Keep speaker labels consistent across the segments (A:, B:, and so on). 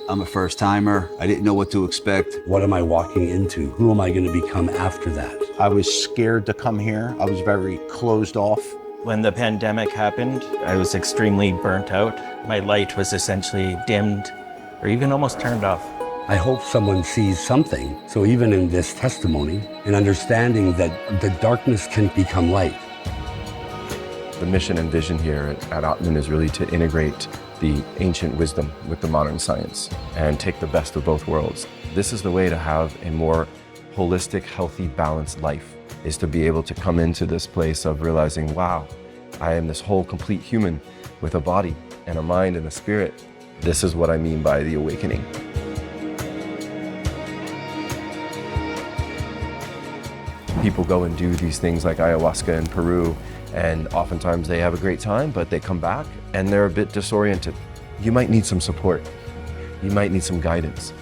A: I'm a first timer. I didn't know what to expect.
B: What am I walking into? Who am I going to become after that?
C: I was scared to come here. I was very closed off.
D: When the pandemic happened, I was extremely burnt out. My light was essentially dimmed or even almost turned off.
B: I hope someone sees something. So even in this testimony, and understanding that the darkness can become light.
E: The mission and vision here at Atman is really to integrate the ancient wisdom with the modern science and take the best of both worlds. This is the way to have a more holistic, healthy, balanced life, is to be able to come into this place of realizing, wow, I am this whole complete human with a body and a mind and a spirit. This is what I mean by the awakening. People go and do these things like ayahuasca in Peru, and oftentimes they have a great time, but they come back and they're a bit disoriented. You might need some support. You might need some guidance.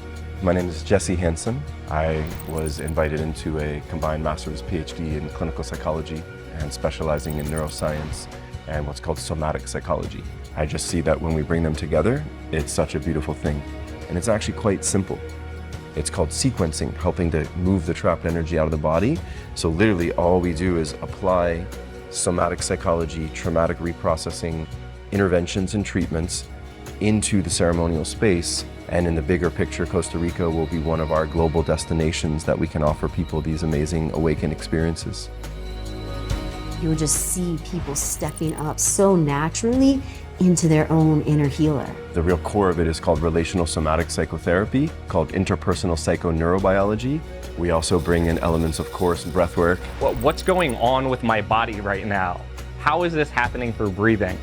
E: My name is Jesse Hansen. I was invited into a combined master's PhD in clinical psychology and specializing in neuroscience and what's called somatic psychology. I just see that when we bring them together, it's such a beautiful thing. And it's actually quite simple. It's called sequencing, helping to move the trapped energy out of the body. So literally all we do is apply somatic psychology, traumatic reprocessing, interventions and treatments into the ceremonial space. And in the bigger picture, Costa Rica will be one of our global destinations that we can offer people these amazing awakened experiences.
F: You would just see people stepping up so naturally into their own inner healer.
E: The real core of it is called relational somatic psychotherapy, called interpersonal psychoneurobiology. We also bring in elements, of course, breath work.
G: What's going on with my body right now? How is this happening for breathing?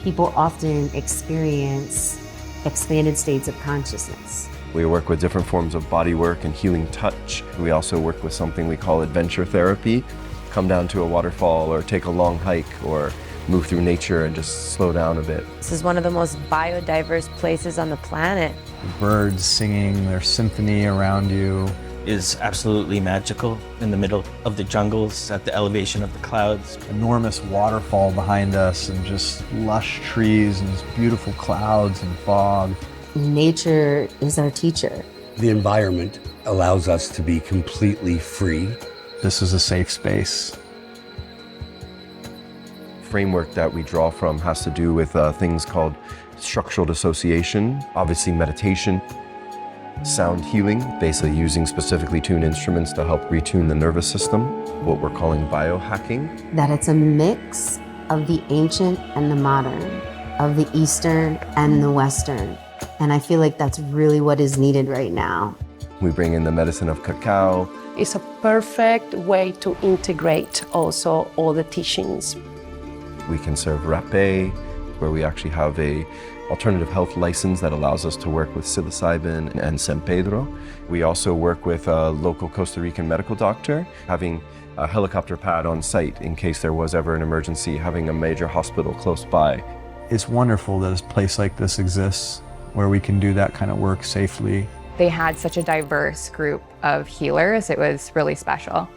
F: People often experience expanded states of consciousness.
E: We work with different forms of body work and healing touch. We also work with something we call adventure therapy. Come down to a waterfall or take a long hike or move through nature and just slow down a bit.
H: This is one of the most biodiverse places on the planet.
I: Birds singing their symphony around you.
D: Is absolutely magical in the middle of the jungles at the elevation of the clouds.
I: Enormous waterfall behind us and just lush trees and just beautiful clouds and fog.
F: Nature is our teacher.
B: The environment allows us to be completely free.
I: This is a safe space.
E: Framework that we draw from has to do with things called structural dissociation, obviously meditation, sound healing, basically using specifically tuned instruments to help retune the nervous system, what we're calling biohacking.
F: That it's a mix of the ancient and the modern, of the Eastern and the Western. And I feel like that's really what is needed right now.
E: We bring in the medicine of cacao.
J: It's a perfect way to integrate also all the teachings.
E: We can serve rapé, where we actually have a alternative health license that allows us to work with psilocybin and San Pedro. We also work with a local Costa Rican medical doctor, having a helicopter pad on site in case there was ever an emergency, having a major hospital close by.
I: It's wonderful that a place like this exists where we can do that kind of work safely.
K: They had such a diverse group of healers. It was really special.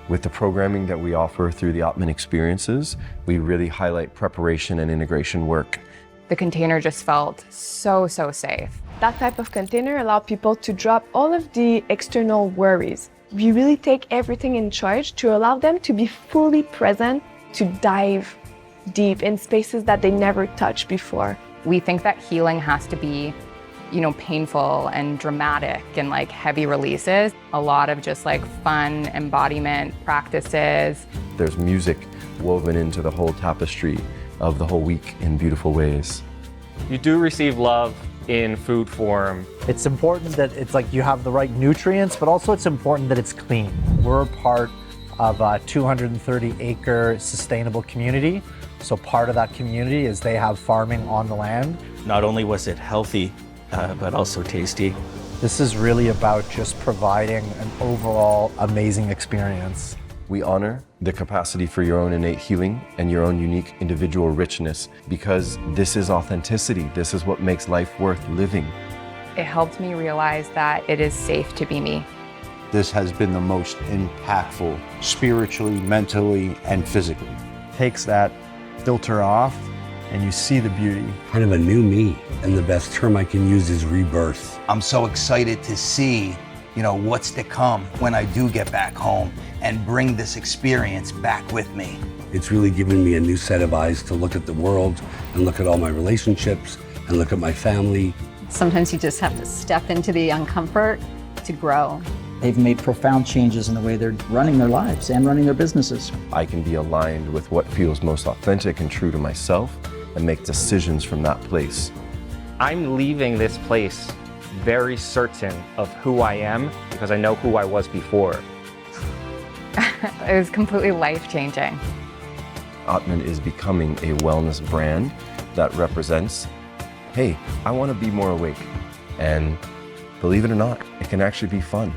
E: With the programming that we offer through the Atman experiences, we really highlight preparation and integration work.
K: The container just felt so safe.
L: That type of container allows people to drop all of the external worries. We really take everything in charge to allow them to be fully present, to dive deep in spaces that they never touched before.
K: We think that healing has to be, painful and dramatic and like heavy releases. A lot of just like fun embodiment practices.
E: There's music woven into the whole tapestry of the whole week in beautiful ways.
G: You do receive love in food form.
M: It's important that it's like you have the right nutrients, but also it's important that it's clean. We're a part of a 230-acre sustainable community. So part of that community is they have farming on the land.
D: Not only was it healthy, but also tasty.
M: This is really about just providing an overall amazing experience.
E: We honor the capacity for your own innate healing and your own unique individual richness, because this is authenticity. This is what makes life worth living.
K: It helped me realize that it is safe to be me.
C: This has been the most impactful spiritually, mentally, and physically.
I: Takes that filter off and you see the beauty.
B: Kind of a new me, and the best term I can use is rebirth.
N: I'm so excited to see, what's to come when I do get back home and bring this experience back with me.
B: It's really given me a new set of eyes to look at the world and look at all my relationships and look at my family.
O: Sometimes you just have to step into the uncomfort to grow.
P: They've made profound changes in the way they're running their lives and running their businesses.
E: I can be aligned with what feels most authentic and true to myself and make decisions from that place.
G: I'm leaving this place very certain of who I am because I know who I was before.
K: It was completely life-changing.
E: Atman is becoming a wellness brand that represents, hey, I want to be more awake. And believe it or not, it can actually be fun.